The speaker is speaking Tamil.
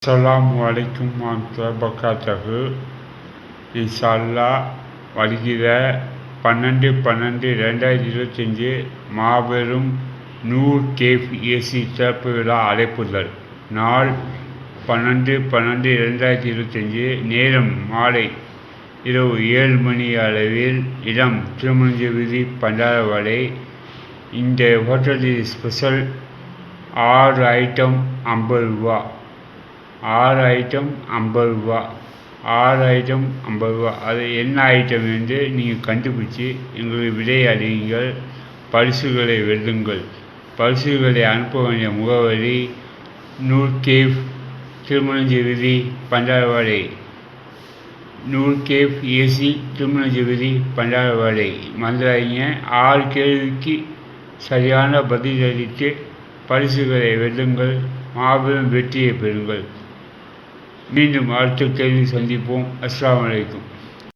அஸ்ஸலாமு அலைக்கும் வரஹ்மத்துல்லாஹி வபரகாத்துஹு. இன்ஷா அல்லாஹ் வருகிற 12/12/2025 மாபெரும் நூர் கேஃப் ஏசி சிறப்பு விழா அழைப்புதல். நாள் 12/12/2025, நேரம் மாலை இரவு 7 மணி அளவில், இடம் திருமஞ்ச வீதி, பண்டாரவாடை. இந்த ஹோட்டலில் ஸ்பெஷல் 6 ஐட்டம் ரூ. 50. அது என்ன ஐட்டம் என்று நீங்கள் கண்டுபிடிச்சி எங்களுக்கு விடை அறியுங்கள். பரிசுகளை வெல்லுங்கள். பரிசுகளை அனுப்ப வேண்டிய முகவரி நூர் கேஃப், திருமணஞ்சி வீதி, பண்டாரவாடை. நூர் கேஃப் ஏசி, திருமணஞ்சி வீதி, பண்டாரவாடை. மறந்துடாதீங்க. 6 கேள்விக்கு சரியான பதிலளித்து பரிசுகளை வெல்லுங்கள். மாபெரும் வெற்றியை பெறுங்கள். மீண்டும் அடுத்த கேள்வி சந்திப்போம். அஸ்ஸலாமு அலைக்கும்.